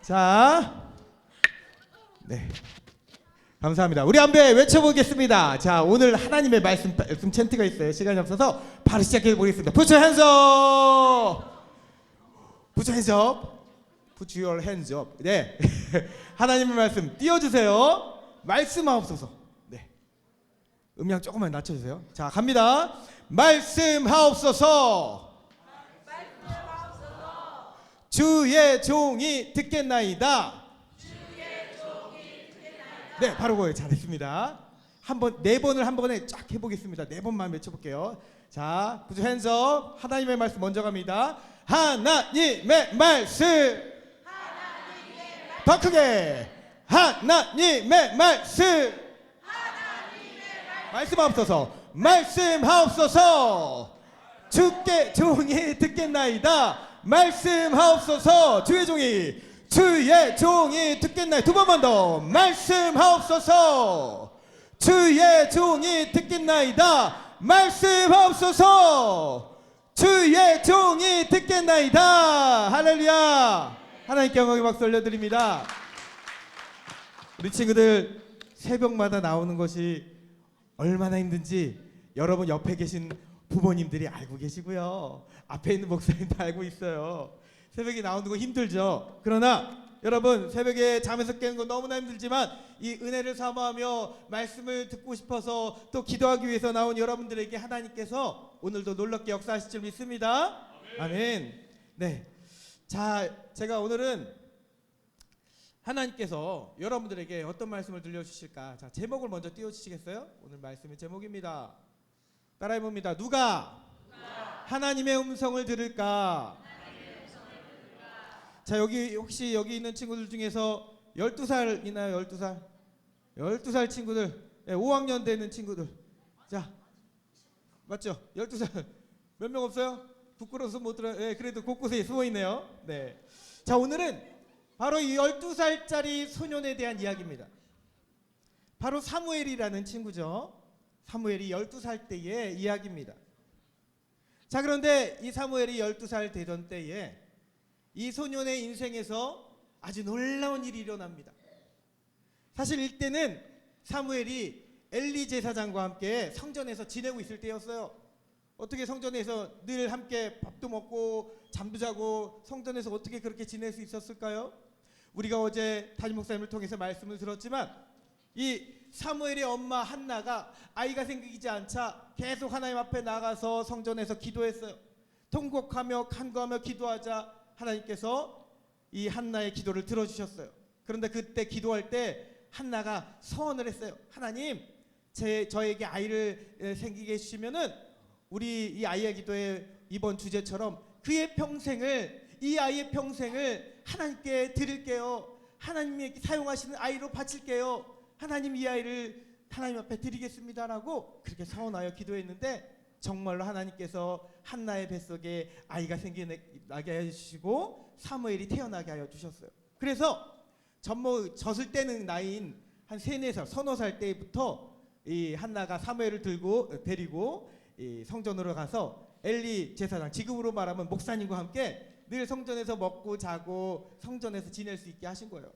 자, 네, 감사합니다. 우리 한번 외쳐보겠습니다. 자, 오늘 하나님의 말씀 챈트가 있어요. 시간이 없어서 바로 시작해 보겠습니다. Put your hands up. Put your hands up. Put your hands up. 네, 하나님의 말씀 띄워주세요. 말씀하옵소서. 네, 음량 조금만 낮춰주세요. 자, 갑니다. 말씀하옵소서. 주의 종이 듣겠나이다. 네, 바로 그거예요. 잘했습니다. 네 번을 한 번에 쫙 해보겠습니다. 네 번만 외쳐볼게요. 자, put your hands up. 하나님의 말씀 먼저 갑니다. 하나님의 말씀. 더 크게. 하나님의 말씀. 말씀하옵소서. 말씀하옵소서. 주께 종이 듣겠나이다. 말씀하옵소서. 주의 종이 듣겠나이다. 두 번만 더. 말씀하옵소서. 주의 종이 듣겠나이다. 말씀하옵소서. 주의 종이 듣겠나이다. 할렐루야. 하나님께 영광의 박수 올려드립니다. 우리 친구들 새벽마다 나오는 것이 얼마나 힘든지 여러분 옆에 계신 부모님들이 알고 계시고요. 앞에 있는 목사님도 알고 있어요. 새벽에 나오는 거 힘들죠. 그러나 여러분 새벽에 잠에서 깨는 거 너무나 힘들지만 이 은혜를 사모하며 말씀을 듣고 싶어서 또 기도하기 위해서 나온 여러분들에게 하나님께서 오늘도 놀랍게 역사하실 줄 믿습니다. 아멘. 네. 자, 제가 오늘은 하나님께서 여러분들에게 어떤 말씀을 들려주실까? 자, 제목을 먼저 띄워주시겠어요? 오늘 말씀의 제목입니다. 따라해봅니다. 누가 하나님의 음성을 들을까? 자, 여기 혹시 여기 있는 친구들 중에서 12살 있나요? 12살? 12살 친구들, 네, 5학년 되는 친구들. 자, 맞죠? 12살 몇 명 없어요? 부끄러워서 못 들어요. 네, 그래도 곳곳에 숨어 있네요. 네. 자, 오늘은 바로 이 12살짜리 소년에 대한 이야기입니다. 바로 사무엘이라는 친구죠. 사무엘이 12살 때의 이야기입니다. 자, 그런데 이 사무엘이 12살 되던 때에 이 소년의 인생에서 아주 놀라운 일이 일어납니다. 사실 이때는 사무엘이 엘리 제사장과 함께 성전에서 지내고 있을 때였어요. 어떻게 성전에서 늘 함께 밥도 먹고 잠도 자고 성전에서 어떻게 그렇게 지낼 수 있었을까요? 우리가 어제 담임 목사님을 통해서 말씀을 들었지만 이 사무엘의 엄마 한나가 아이가 생기지 않자 계속 하나님 앞에 나가서 성전에서 기도했어요. 통곡하며 간구하며 기도하자 하나님께서 이 한나의 기도를 들어주셨어요. 그런데 그때 기도할 때 한나가 서원을 했어요. 하나님, 저에게 아이를 생기게 해주시면은 우리 이 아이의 기도의 이번 주제처럼 그의 평생을, 이 아이의 평생을 하나님께 드릴게요. 하나님이 사용하시는 아이로 바칠게요. 하나님, 이 아이를 하나님 앞에 드리겠습니다라고 그렇게 서원하여 기도했는데 정말로 하나님께서 한나의 뱃속에 아이가 생겨나게 해주시고 사무엘이 태어나게 하여 주셨어요. 그래서 젖을 때는 나이인 한 3, 4살, 서너 살 때부터 이 한나가 사무엘을 데리고 이 성전으로 가서 엘리 제사장, 지금으로 말하면 목사님과 함께 늘 성전에서 먹고 자고 성전에서 지낼 수 있게 하신 거예요.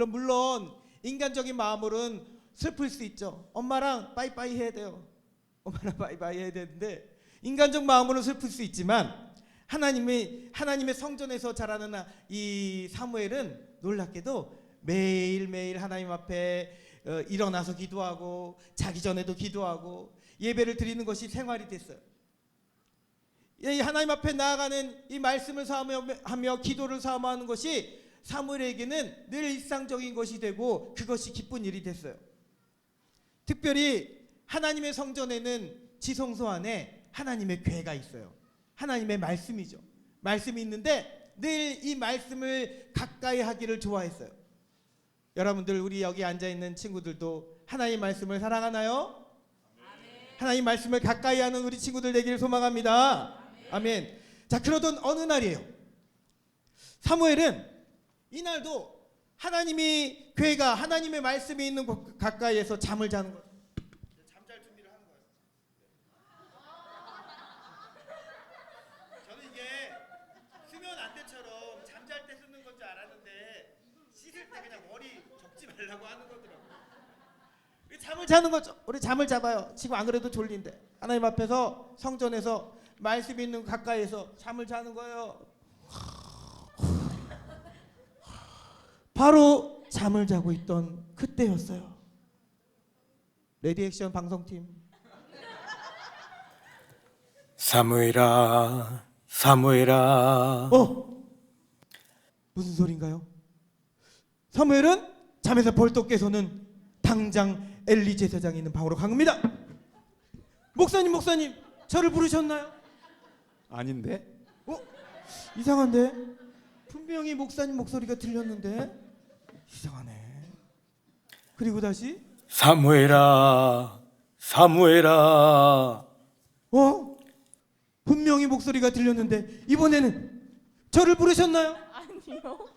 물론 인간적인 마음으로는 슬플 수 있죠. 엄마랑 빠이빠이 해야 돼요. 엄마랑 빠이빠이 해야 되는데 인간적 마음으로는 슬플 수 있지만 하나님의 성전에서 자라는 이 사무엘은 놀랍게도 매일매일 하나님 앞에 일어나서 기도하고 자기 전에도 기도하고 예배를 드리는 것이 생활이 됐어요. 이 하나님 앞에 나아가는 이 말씀을 사모하며 기도를 사모하는 것이 사무엘에게는 늘 일상적인 것이 되고 그것이 기쁜 일이 됐어요. 특별히 하나님의 성전에는 지성소 안에 하나님의 궤가 있어요. 하나님의 말씀이죠. 말씀이 있는데 늘 이 말씀을 가까이 하기를 좋아했어요. 여러분들, 우리 여기 앉아있는 친구들도 하나님의 말씀을 사랑하나요? 하나님 말씀을 가까이 하는 우리 친구들 되기를 소망합니다. 아멘. 자, 그러던 어느 날이에요. 사무엘은 이날도 하나님이 궤가, 하나님의 말씀이 있는 곳 가까이에서 잠을 자는 거예요. 잠잘 준비를 하는 거예요. 저는 이게 수면 안대처럼 잠잘 때 쓰는 건 줄 알았는데 말라고 하는 거더라고. 잠을 자는 거죠. 우리 잠을 잡아요. 지금 안 그래도 졸린데 하나님 앞에서 성전에서 말씀 있는 가까이에서 잠을 자는 거예요. 바로 잠을 자고 있던 그때였어요. 레디액션 방송팀. 사무엘아, 사무엘아. 무슨 소린가요? 사무엘은 잠에서 벌떡 깨서는 당장 엘리 제사장이 있는 방으로 간 겁니다. 목사님, 목사님, 저를 부르셨나요? 아닌데? 이상한데? 분명히 목사님 목소리가 들렸는데 이상하네. 그리고 다시 사무엘아, 사무엘아. 분명히 목소리가 들렸는데 이번에는 저를 부르셨나요? 아니요.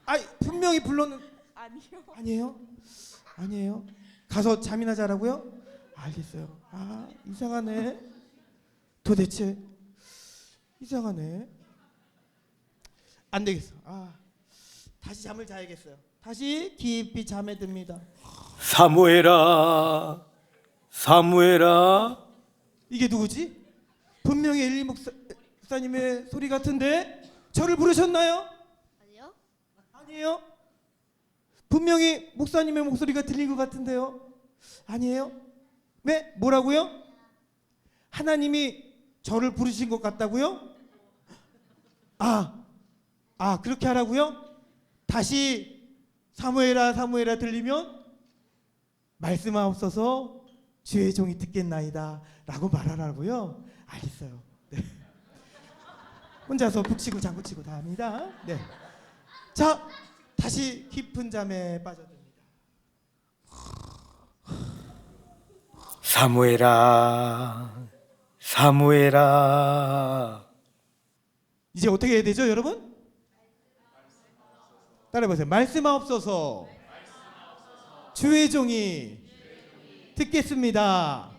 아이, 분명히 불렀는. 아니요. 아니에요? 아니에요? 가서 잠이나 자라고요? 알겠어요. 아, 이상하네. 도대체 이상하네. 안 되겠어. 다시 잠을 자야겠어요. 다시 깊이 잠에 듭니다. 사무엘아, 사무엘아. 이게 누구지? 분명히 엘리 목사님의 소리 같은데 저를 부르셨나요? 아니요. 아니에요? 분명히 목사님의 목소리가 들린 것 같은데요. 아니에요? 네? 뭐라고요? 하나님이 저를 부르신 것 같다고요? 그렇게 하라고요? 다시 사무엘아, 사무엘아 들리면 말씀하옵소서 주의 종이 듣겠나이다 라고 말하라고요? 알겠어요. 네. 혼자서 북치고 장구치고 다 합니다. 네. 자, 다시 깊은 잠에 빠져듭니다. 사무엘아, 사무엘아. 이제 어떻게 해야 되죠, 여러분? 따라해보세요. 말씀하옵소서. 주의 종이 듣겠습니다.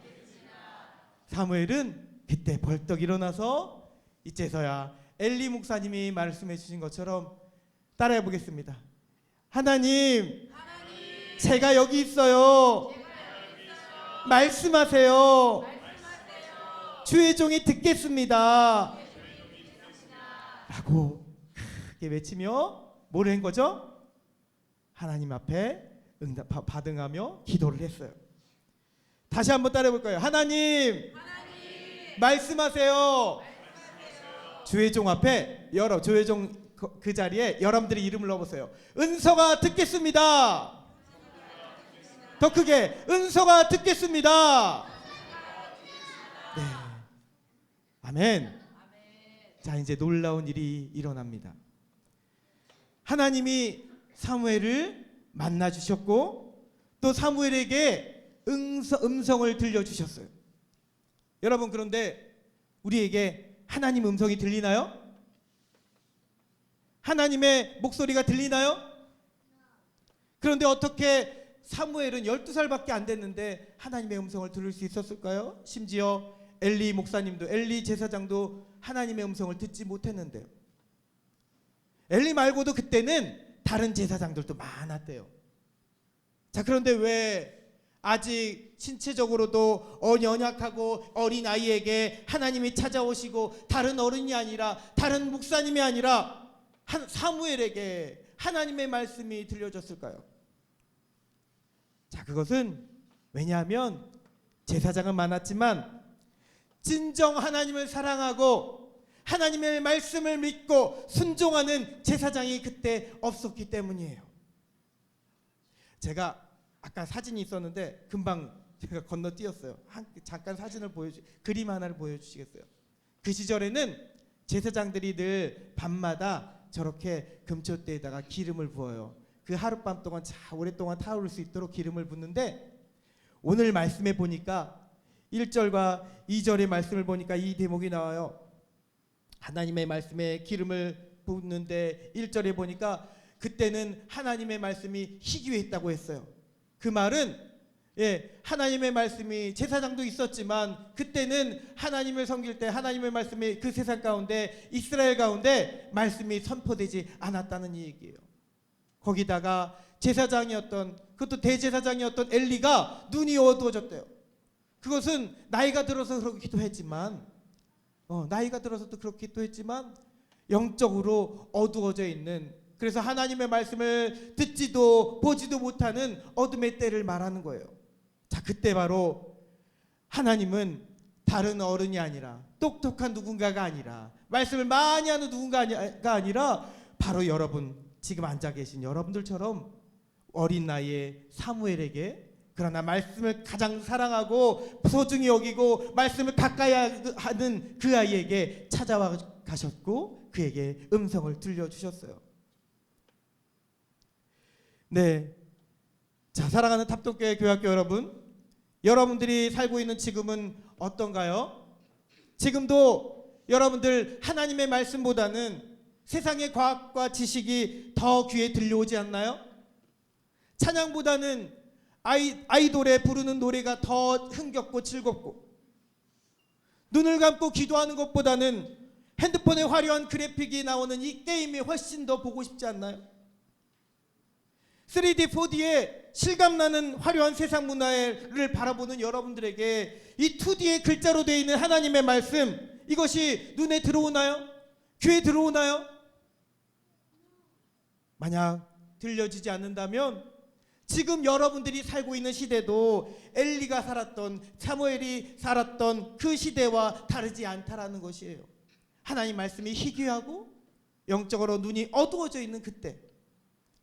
사무엘은 그때 벌떡 일어나서 이제서야 엘리 목사님이 말씀해 주신 것처럼 따라해 보겠습니다. 하나님, 제가 여기 있어요. 말씀하세요. 주의 종이 듣겠습니다. 라고 크게 외치며 뭐를 한 거죠? 하나님 앞에 받응하며 기도를 했어요. 다시 한번 따라해 볼까요? 하나님, 말씀하세요. 주의 종 앞에 주의 종 그 자리에 여러분들이 이름을 넣어보세요. 은서가 듣겠습니다. 더 크게, 은서가 듣겠습니다. 네, 아멘. 자, 이제 놀라운 일이 일어납니다. 하나님이 사무엘을 만나 주셨고 또 사무엘에게 음성을 들려주셨어요. 여러분, 그런데 우리에게 하나님 음성이 들리나요? 하나님의 목소리가 들리나요? 그런데 어떻게 사무엘은 12살밖에 안 됐는데 하나님의 음성을 들을 수 있었을까요? 심지어 엘리 목사님도, 엘리 제사장도 하나님의 음성을 듣지 못했는데요. 엘리 말고도 그때는 다른 제사장들도 많았대요. 자, 그런데 왜 아직 신체적으로도 연약하고 어린 아이에게 하나님이 찾아오시고 다른 어른이 아니라 다른 목사님이 아니라 사무엘에게 하나님의 말씀이 들려졌을까요? 자, 그것은 왜냐하면 제사장은 많았지만 진정 하나님을 사랑하고 하나님의 말씀을 믿고 순종하는 제사장이 그때 없었기 때문이에요. 제가 아까 사진이 있었는데 금방 제가 건너뛰었어요. 잠깐 사진을 그림 하나를 보여주시겠어요? 그 시절에는 제사장들이 늘 밤마다 저렇게 금초대에다가 기름을 부어요. 그 하룻밤 동안 오랫동안 타오를 수 있도록 기름을 붓는데, 오늘 말씀에 보니까 1절과 2절의 말씀을 보니까 이 대목이 나와요. 하나님의 말씀에 기름을 붓는데 1절에 보니까 그때는 하나님의 말씀이 희귀했다고 했어요. 그 말은 하나님의 말씀이 제사장도 있었지만 그때는 하나님을 섬길 때 하나님의 말씀이 그 세상 가운데, 이스라엘 가운데 말씀이 선포되지 않았다는 얘기예요. 거기다가 제사장이었던, 그것도 대제사장이었던 엘리가 눈이 어두워졌대요. 그것은 나이가 들어서 그렇기도 했지만 나이가 들어서도 그렇기도 했지만 영적으로 어두워져 있는, 그래서 하나님의 말씀을 듣지도 보지도 못하는 어둠의 때를 말하는 거예요. 자, 그때 바로 하나님은 다른 어른이 아니라, 똑똑한 누군가가 아니라, 말씀을 많이 하는 누군가가 아니라 바로 여러분, 지금 앉아 계신 여러분들처럼 어린 나이에 사무엘에게, 그러나 말씀을 가장 사랑하고 소중히 여기고 말씀을 가까이 하는 그 아이에게 찾아와 가셨고 그에게 음성을 들려주셨어요. 네, 자, 사랑하는 탑동교회 교회학교 여러분, 여러분들이 살고 있는 지금은 어떤가요? 지금도 여러분들 하나님의 말씀보다는 세상의 과학과 지식이 더 귀에 들려오지 않나요? 찬양보다는 아이돌에 부르는 노래가 더 흥겹고 즐겁고, 눈을 감고 기도하는 것보다는 핸드폰에 화려한 그래픽이 나오는 이 게임이 훨씬 더 보고 싶지 않나요? 3D, 4D에 실감나는 화려한 세상 문화를 바라보는 여러분들에게 이 2D의 글자로 되어 있는 하나님의 말씀, 이것이 눈에 들어오나요? 귀에 들어오나요? 만약 들려지지 않는다면 지금 여러분들이 살고 있는 시대도 엘리가 살았던, 사무엘이 살았던 그 시대와 다르지 않다라는 것이에요. 하나님 말씀이 희귀하고 영적으로 눈이 어두워져 있는 그때.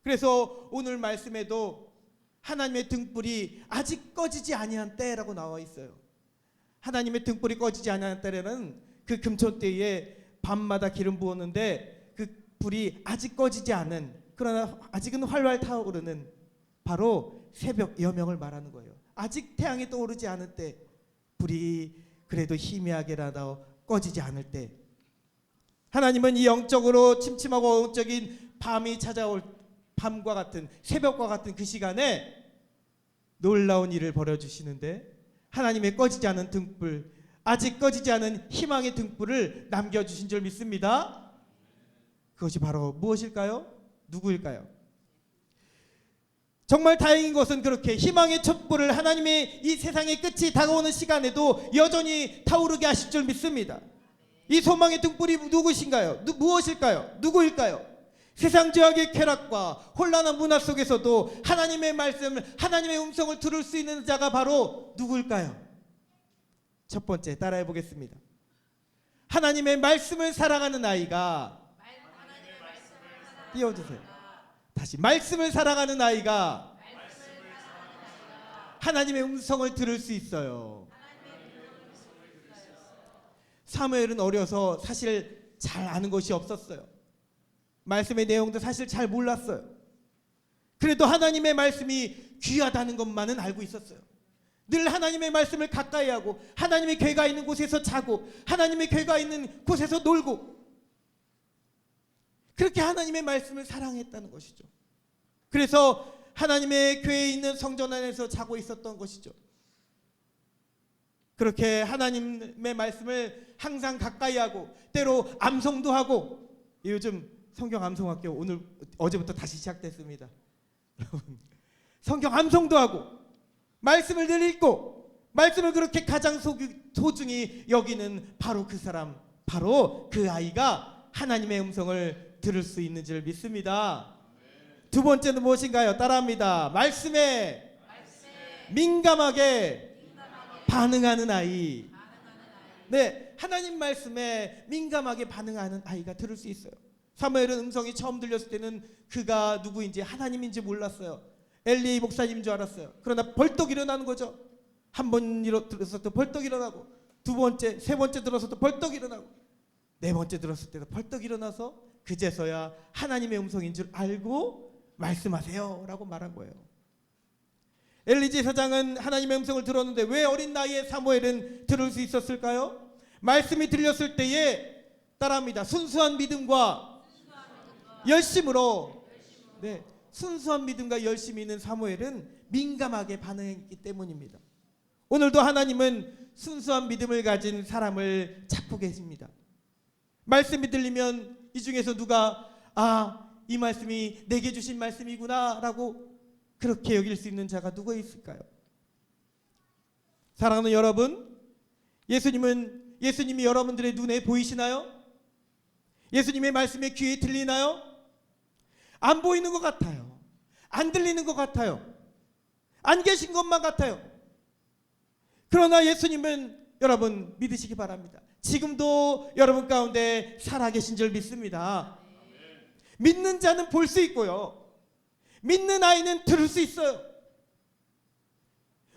그래서 오늘 말씀에도 하나님의 등불이 아직 꺼지지 아니한 때라고 나와 있어요. 하나님의 등불이 꺼지지 아니한 때는 그 금초대에 밤마다 기름 부었는데 그 불이 아직 꺼지지 않은, 그러나 아직은 활활 타오르는 바로 새벽 여명을 말하는 거예요. 아직 태양이 떠오르지 않을 때, 불이 그래도 희미하게라도 꺼지지 않을 때, 하나님은 이 영적으로 침침하고 어둠적인 밤이 찾아올, 밤과 같은, 새벽과 같은 그 시간에 놀라운 일을 벌여주시는데, 하나님의 꺼지지 않은 등불, 아직 꺼지지 않은 희망의 등불을 남겨주신 줄 믿습니다. 그것이 바로 무엇일까요? 누구일까요? 정말 다행인 것은 그렇게 희망의 촛불을 하나님의 이 세상의 끝이 다가오는 시간에도 여전히 타오르게 하실 줄 믿습니다. 이 소망의 등불이 누구신가요? 무엇일까요? 누구일까요? 세상 죄악의 쾌락과 혼란한 문화 속에서도 하나님의 말씀을, 하나님의 음성을 들을 수 있는 자가 바로 누구일까요? 첫 번째, 따라해 보겠습니다. 하나님의 말씀을 사랑하는 아이가, 띄워주세요. 다시, 말씀을 사랑하는 아이가 하나님의 음성을 들을 수 있어요. 사무엘은 어려서 사실 잘 아는 것이 없었어요. 말씀의 내용도 사실 잘 몰랐어요. 그래도 하나님의 말씀이 귀하다는 것만은 알고 있었어요. 늘 하나님의 말씀을 가까이 하고, 하나님의 궤가 있는 곳에서 자고, 하나님의 궤가 있는 곳에서 놀고, 그렇게 하나님의 말씀을 사랑했다는 것이죠. 그래서 하나님의 궤에 있는 성전 안에서 자고 있었던 것이죠. 그렇게 하나님의 말씀을 항상 가까이 하고, 때로 암송도 하고, 요즘 성경 암송학교 어제부터 다시 시작됐습니다. 여러분, 성경 암송도 하고 말씀을 늘 읽고 말씀을 그렇게 가장 소중히 여기는 바로 그 사람, 바로 그 아이가 하나님의 음성을 들을 수 있는 줄 믿습니다. 두 번째는 무엇인가요? 따라합니다. 말씀에 민감하게 반응하는 아이. 네, 하나님 말씀에 민감하게 반응하는 아이가 들을 수 있어요. 사무엘은 음성이 처음 들렸을 때는 그가 누구인지, 하나님인지 몰랐어요. 엘리 목사님인 줄 알았어요. 그러나 벌떡 일어나는 거죠. 한 번 들었을 때 벌떡 일어나고, 두 번째, 세 번째 들었을 때 벌떡 일어나고, 네 번째 들었을 때도 벌떡 일어나서 그제서야 하나님의 음성인 줄 알고 말씀하세요 라고 말한 거예요. 엘리 제사장은 하나님의 음성을 들었는데 왜 어린 나이에 사무엘은 들을 수 있었을까요? 말씀이 들렸을 때에, 따라합니다, 순수한 믿음과 열심으로, 네, 순수한 믿음과 열심이 있는 사무엘은 민감하게 반응했기 때문입니다. 오늘도 하나님은 순수한 믿음을 가진 사람을 찾고 계십니다. 말씀이 들리면 이 중에서 누가 이 말씀이 내게 주신 말씀이구나라고 그렇게 여길 수 있는 자가 누가 있을까요? 사랑하는 여러분, 예수님이 여러분들의 눈에 보이시나요? 예수님의 말씀에 귀에 들리나요? 안 보이는 것 같아요. 안 들리는 것 같아요. 안 계신 것만 같아요. 그러나 예수님은 여러분 믿으시기 바랍니다. 지금도 여러분 가운데 살아계신 줄 믿습니다. 믿는 자는 볼 수 있고요. 믿는 아이는 들을 수 있어요.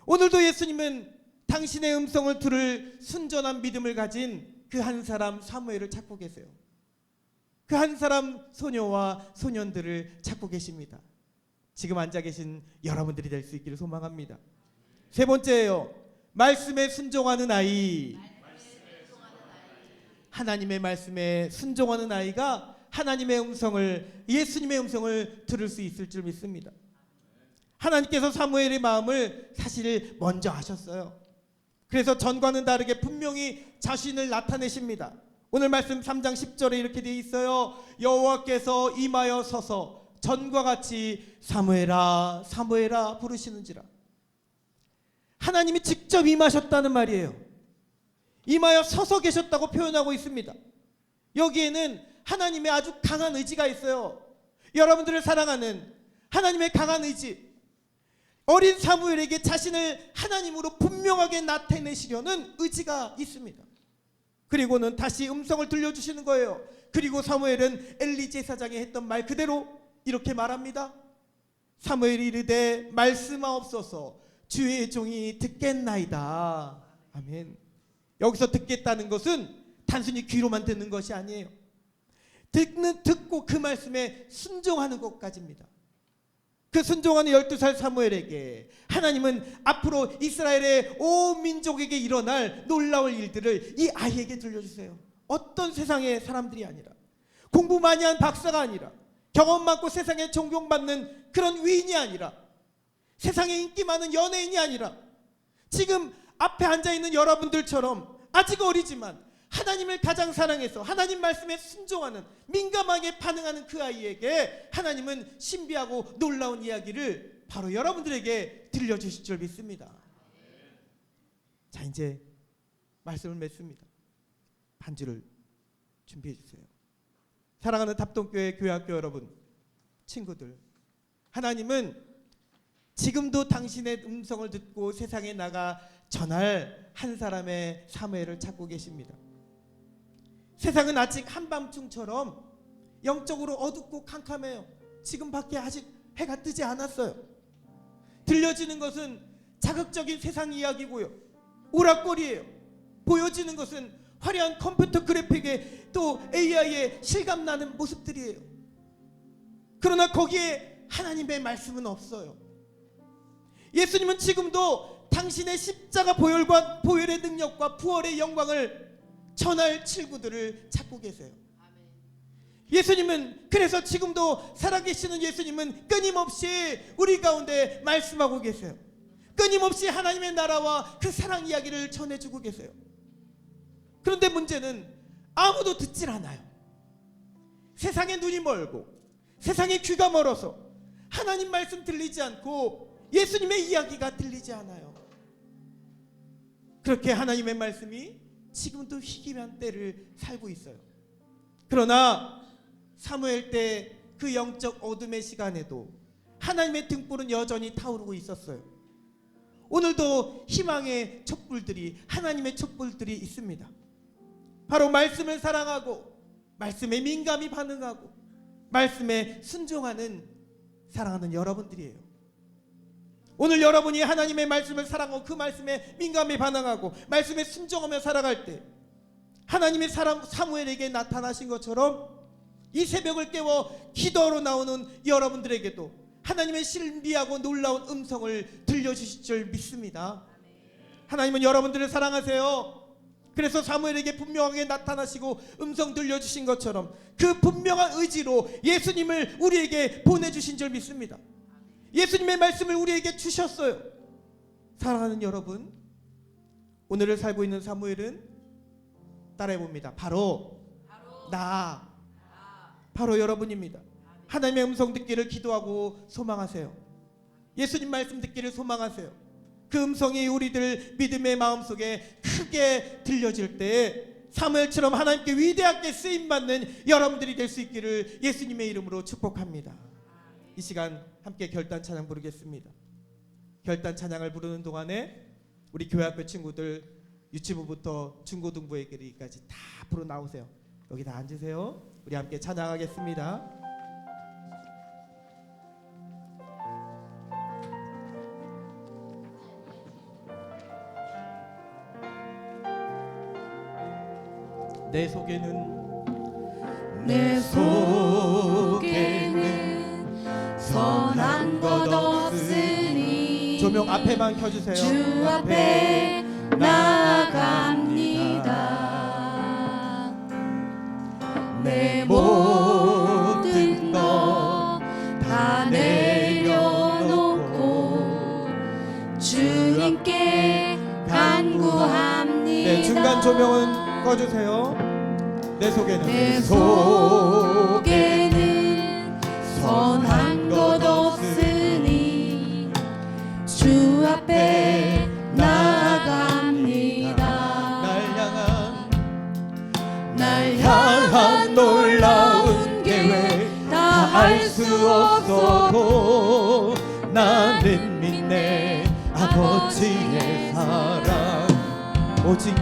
오늘도 예수님은 당신의 음성을 들을 순전한 믿음을 가진 그 한 사람 사무엘을 찾고 계세요. 그 한 사람 소녀와 소년들을 찾고 계십니다. 지금 앉아 계신 여러분들이 될 수 있기를 소망합니다. 세 번째예요. 말씀에 순종하는 아이. 하나님의 말씀에 순종하는 아이가 하나님의 음성을, 예수님의 음성을 들을 수 있을 줄 믿습니다. 하나님께서 사무엘의 마음을 사실 먼저 아셨어요. 그래서 전과는 다르게 분명히 자신을 나타내십니다. 오늘 말씀 3장 10절에 이렇게 되어 있어요. 여호와께서 임하여 서서 전과 같이 사무엘아 사무엘아 부르시는지라. 하나님이 직접 임하셨다는 말이에요. 임하여 서서 계셨다고 표현하고 있습니다. 여기에는 하나님의 아주 강한 의지가 있어요. 여러분들을 사랑하는 하나님의 강한 의지, 어린 사무엘에게 자신을 하나님으로 분명하게 나타내시려는 의지가 있습니다. 그리고는 다시 음성을 들려주시는 거예요. 그리고 사무엘은 엘리 제사장이 했던 말 그대로 이렇게 말합니다. 사무엘이 이르되 말씀하옵소서 주의 종이 듣겠나이다. 아멘. 여기서 듣겠다는 것은 단순히 귀로만 듣는 것이 아니에요. 듣고 그 말씀에 순종하는 것까지입니다. 그 순종하는 12살 사무엘에게 하나님은 앞으로 이스라엘의 온 민족에게 일어날 놀라울 일들을 이 아이에게 들려주세요. 어떤 세상의 사람들이 아니라, 공부 많이 한 박사가 아니라, 경험 많고 세상에 존경받는 그런 위인이 아니라, 세상에 인기 많은 연예인이 아니라, 지금 앞에 앉아있는 여러분들처럼 아직 어리지만 하나님을 가장 사랑해서 하나님 말씀에 순종하는, 민감하게 반응하는 그 아이에게 하나님은 신비하고 놀라운 이야기를 바로 여러분들에게 들려주실 줄 믿습니다. 자, 이제 말씀을 맺습니다. 반주를 준비해 주세요. 사랑하는 답동교회 교회학교 여러분, 친구들, 하나님은 지금도 당신의 음성을 듣고 세상에 나가 전할 한 사람의 사무엘을 찾고 계십니다. 세상은 아직 한밤중처럼 영적으로 어둡고 캄캄해요. 지금 밖에 아직 해가 뜨지 않았어요. 들려지는 것은 자극적인 세상 이야기고요, 오락거리예요. 보여지는 것은 화려한 컴퓨터 그래픽에 또 AI의 실감나는 모습들이에요. 그러나 거기에 하나님의 말씀은 없어요. 예수님은 지금도 당신의 십자가 보혈의 능력과 부활의 영광을 전할 친구들을 찾고 계세요. 예수님은 그래서 지금도 살아계시는 예수님은 끊임없이 우리 가운데 말씀하고 계세요. 끊임없이 하나님의 나라와 그 사랑 이야기를 전해주고 계세요. 그런데 문제는 아무도 듣질 않아요. 세상에 눈이 멀고 세상에 귀가 멀어서 하나님 말씀 들리지 않고 예수님의 이야기가 들리지 않아요. 그렇게 하나님의 말씀이 지금도 희귀한 때를 살고 있어요. 그러나 사무엘 때 그 영적 어둠의 시간에도 하나님의 등불은 여전히 타오르고 있었어요. 오늘도 희망의 촛불들이, 하나님의 촛불들이 있습니다. 바로 말씀을 사랑하고 말씀에 민감히 반응하고 말씀에 순종하는 사랑하는 여러분들이에요. 오늘 여러분이 하나님의 말씀을 사랑하고 그 말씀에 민감히 반응하고 말씀에 순종하며 살아갈 때 하나님의 사람 사무엘에게 나타나신 것처럼 이 새벽을 깨워 기도로 나오는 여러분들에게도 하나님의 신비하고 놀라운 음성을 들려주실 줄 믿습니다. 하나님은 여러분들을 사랑하세요. 그래서 사무엘에게 분명하게 나타나시고 음성 들려주신 것처럼 그 분명한 의지로 예수님을 우리에게 보내주신 줄 믿습니다. 예수님의 말씀을 우리에게 주셨어요. 사랑하는 여러분, 오늘을 살고 있는 사무엘은 따라해봅니다. 바로 나, 바로 여러분입니다. 하나님의 음성 듣기를 기도하고 소망하세요. 예수님 말씀 듣기를 소망하세요. 그 음성이 우리들 믿음의 마음속에 크게 들려질 때에 사무엘처럼 하나님께 위대하게 쓰임받는 여러분들이 될 수 있기를 예수님의 이름으로 축복합니다. 이 시간 함께 결단 찬양 부르겠습니다. 결단 찬양을 부르는 동안에 우리 교회학교 친구들 유치부부터 중고등부에게까지 다 앞으로 나오세요. 여기 다 앉으세요. 우리 함께 찬양하겠습니다. 내 속에는 선한 것 없으니 조명 앞에만 켜주세요. 주 앞에 나아갑니다. 내 모든 것 다 내려놓고 주님께 간구합니다. 네, 중간 조명은 꺼주세요. 내 내 속에는 속에는 선한 것 없으니 주 앞에 나아갑니다. 날 향한 놀라운 계획 다 알 수 없어도 나는 믿네 아버지의 사랑 오직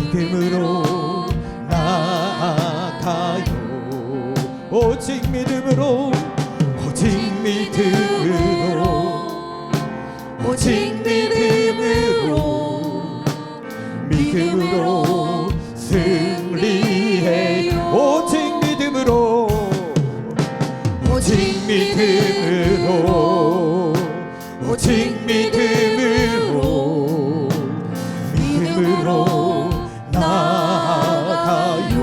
믿음으로 나아가요. 오직 믿음으로 승리해요. 오직 믿음으로 나아가요.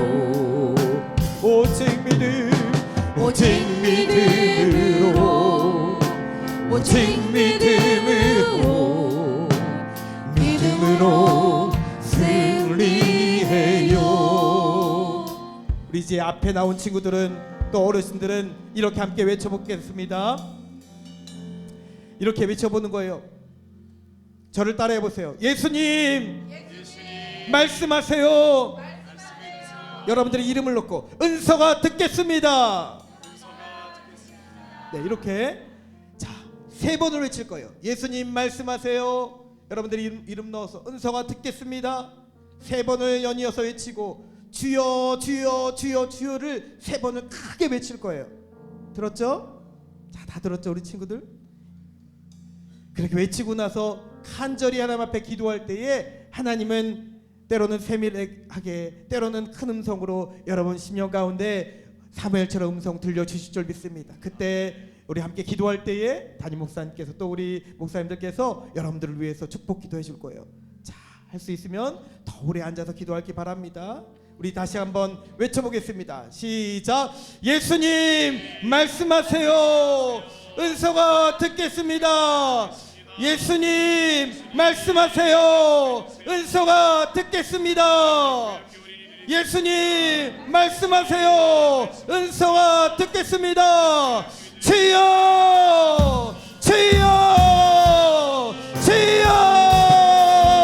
오직 믿음으로 승리해요. 우리 이제 앞에 나온 친구들은 또 어르신들은 이렇게 함께 외쳐보겠습니다. 이렇게 외쳐보는 거예요. 저를 따라해 보세요. 예수님, 말씀하세요. 여러분들의 이름을 놓고 은서가 듣겠습니다. 네, 이렇게 자, 3번을 외칠 거예요. 예수님 말씀하세요. 여러분들이 이름 넣어서 은서가 듣겠습니다. 3번을 연이어서 외치고 주여 주여 주여 주여를 3번을 크게 외칠 거예요. 들었죠? 자, 다 들었죠, 우리 친구들? 그렇게 외치고 나서 간절히 하나님 앞에 기도할 때에 하나님은 때로는 세밀하게 때로는 큰 음성으로 여러분 심령 가운데 사무엘처럼 음성 들려주실 줄 믿습니다. 그때 우리 함께 기도할 때에 담임 목사님께서 또 우리 목사님들께서 여러분들을 위해서 축복 기도해 줄 거예요. 자, 할 수 있으면 더 오래 앉아서 기도하기 바랍니다. 우리 다시 한번 외쳐보겠습니다. 시작. 예수님 말씀하세요. 은서가 듣겠습니다. 예수님 말씀하세요. 은서가 듣겠습니다. 예수님 말씀하세요. 은서가 듣겠습니다. 주여 주여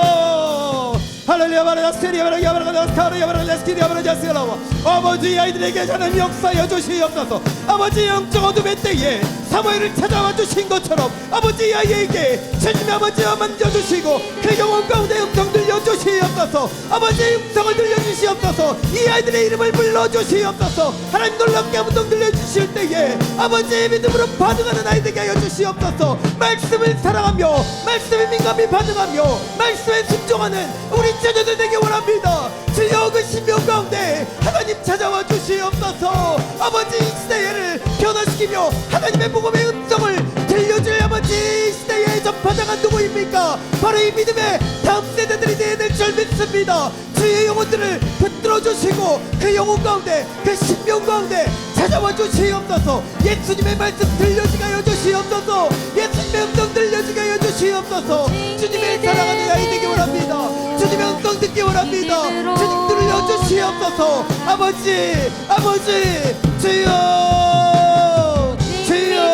주여 할렐루야 바라자스리야 바라자스카르야 바라자스키리야 바라자스라와 아버지 아이들에게 저는 역사여 주시옵소서. 아버지 영적 어둠의 때에 사무엘을 찾아와 주신 것처럼 아버지 아이에게 주님 아버지와 만져주시고 그 영혼 가운데 음성 들려주시옵소서. 아버지의 음성을 들려주시옵소서. 이 아이들의 이름을 불러주시옵소서. 하나님 놀랍게 음성 들려주실 때에 아버지의 믿음으로 반응하는 아이들에게 하여 주시옵소서. 말씀을 사랑하며 말씀에 민감히 반응하며 말씀에 순종하는 우리 자녀들 되게 원합니다. 주여 그 신명 가운데 하나님 찾아와 주시옵소서. 아버지 이 시대를 변화시키며 하나님의 복음의 음성을 들려줄 아버지 이 시대의 전파자가 누구입니까? 바로 이 믿음의 다음 세대들이 되어야 될 줄 믿습니다. 원합니다. 주의 영혼들을 붙들어 주시고 그 영혼 가운데 그 신명 가운데 찾아와 주시옵소서. 예수님의 말씀 들려지게 하여 주시옵소서. 예수님의 음성 들려지게 하여 주시옵소서. 주님의 사랑하는 아이 되기 원합니다. 주님의 음성 듣기 원합니다. 주님 들려주시옵소서. 아버지 아버지 주여 주여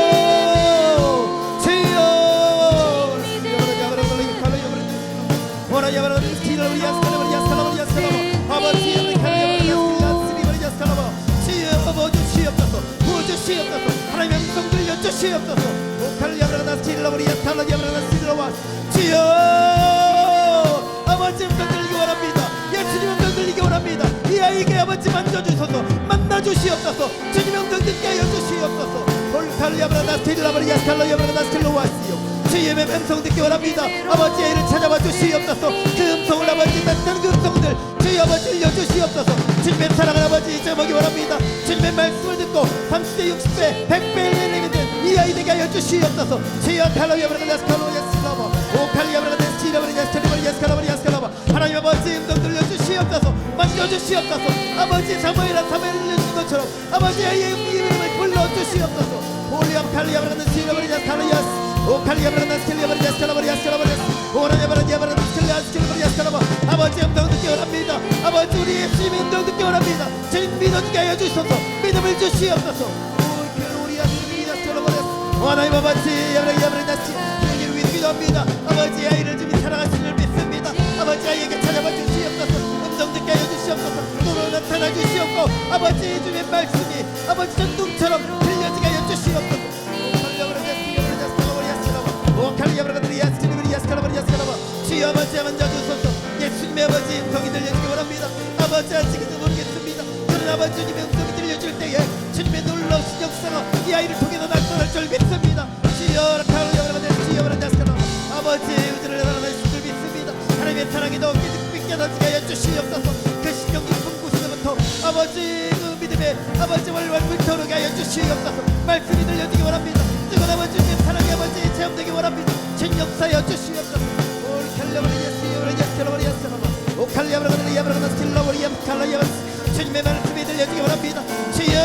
주여 부어주시옵소서. 부어주시옵소서. 하나님의 음성 들려주시옵소서. 주여 아버지 음성 들리기 원합니다. 예수님 음성 들리기 원합니다. 이 아이에게 아버지 만져주소서. 만나주시옵소서. 주님의 음성 듣게 하여 주시옵소서. 주의 음성 듣기 원합니다. 아버지 아이를 찾아봐 주시옵소서. 그 음성을 아버지 맡는 그 음성들 주여 아버지 들려주시옵소서. 주님의 사랑을 아버지 제목이 원합니다. 주님의 말씀을 듣고 30배 60배 100배를 내리는 이 아이에게 하여 주시옵소서. 주여 하나님 아버지 음성 들려주시옵소서. 만져주시옵소서. 아버지 사무엘아 사무엘을 들려준 것처럼 아버지 아이의 이름을 불러주시옵소서. 올리암 칼리아브라는 시라버리냐 칼리아스 아버지 음성 듣기 원합니다. 아버지 우리 예수님의 음성 듣기 원합니다. 주님 믿어주게 하여 주소서. 믿음을 주시옵소서. 하나님 아버지 주님 위로 기도합니다. 아버지 아이를 주님 사랑하시는 줄 믿습니다. 아버지 아이에게 찾아봐 주시옵소서. 음성 듣게 하여 주시옵소서. 눈으로 나타나 주시옵고 아버지 주님의 말씀이 아버지 전둥처럼 들려지게 하여 주시옵소서. 주여 아버지 만져주소서. 예수님의 아버지 음성이 들려지기 원합니다. 아버지 아직은 모르겠습니다. 그러나 아버지 주님의 음성이 들려줄 때에 주님의 놀라우신 역사가 이 아이를 통해서 나타날 줄 믿습니다. 주여 아버지 우주를 나타내실 줄 믿습니다. 하나님의 사랑이 더 깊게 느껴지게 하여 주시옵소서. 그 신경 깊은 곳에서부터 아버지 그 믿음의 아버지 월월 불타오르게 하여 주시옵소서. 말씀이 들려지기 원합니다. 뜨거운 아버지 주님의 사랑이 아버지 체험되기 원합니다. 신 역사여 주시옵소서. 주님의 말씀이 들려지기 원합니다. 주여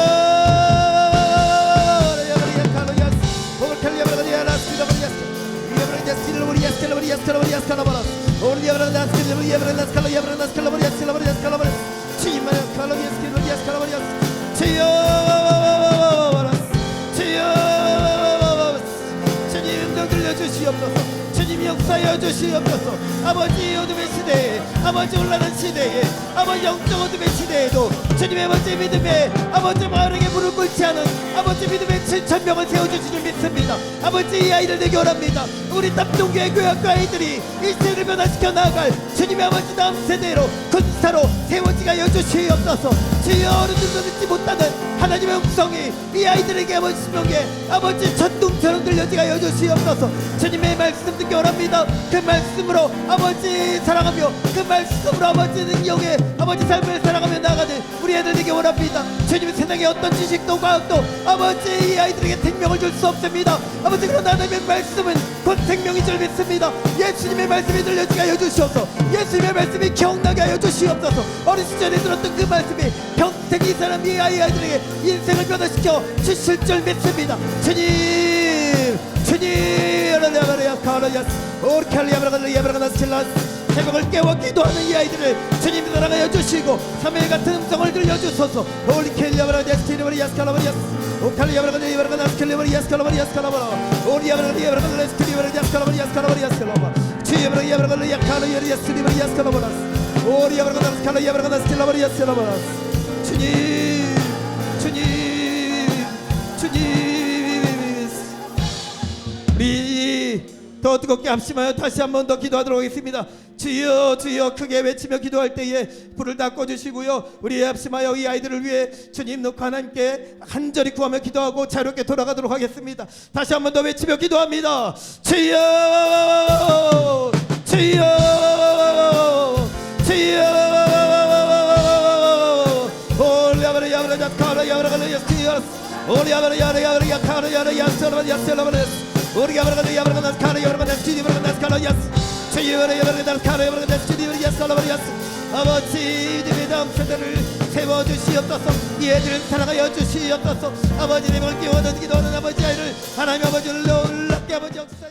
주님 음성 들려주시옵소서. 주님 역사여 주시옵소서. 아버지 어둠의 시대에 아버지 올라는 시대에 아버지 영적 어둠의 시대에도 주님의 아버지 믿음에 아버지 마을에게 무릎 꿇지 않은 아버지 믿음의 7,000명을 세워주실 줄 믿습니다. 아버지 이 아이를 내게 원합니다. 우리 땀동교회 교회학교 아이들이 이 세대를 변화시켜 나아갈 주님의 아버지 다음 세대로 군사로 세워지게 하여 주시옵소서. 주여 어른들도 듣지 못하는 하나님의 음성이 이 아이들에게 아버지 신명에 아버지 전둥처럼 들려지게 하여 주시옵소서. 주님의 말씀 듣기 원합니다. 그 말씀으로 아버지 사랑하며 그 말씀으로 아버지 능력에 아버지 삶을 사랑하며 나아가는 우리 애들에게 원합니다. 주님 세상에 어떤 지식도 과학도 아버지 이 아이들에게 생명을 줄 수 없습니다. 아버지 그러나 하나님의 말씀은 곧 생명인 줄 믿습니다. 예수님의 말씀이 들려지게 하여 주시옵소서. 예수님의 말씀이 기억나게 하여 주시옵소서. 어린 시절에 들었던 그 말씀이 평생 이 사람 이 아이들에게 인생을 변화시켜 주실 줄 믿습니다. 주님 새벽을 깨워 기도하는 이 아이들을 주님 사랑하여 주시고 3일 같은 음성을 들려주소서. 주님 우리 더 뜨겁게 합심하여 다시 한 번 더 기도하도록 하겠습니다. 주여 주여 크게 외치며 기도할 때에 불을 다 꺼주시고요. 우리 합심하여 이 아이들을 위해 주님 놓고 하나님께 간절히 구하며 기도하고 자유롭게 돌아가도록 하겠습니다. 다시 한 번 더 외치며 기도합니다. 주여 주여 주여 아버지 이들의 다음 세대를 세워주시옵소서. 이 애들을 사랑하여 주시옵소서. 아버지 내 몸을 끼워는 기도하는 아버지 아이를 하나님 아버지를 놀랍게 아버지 역사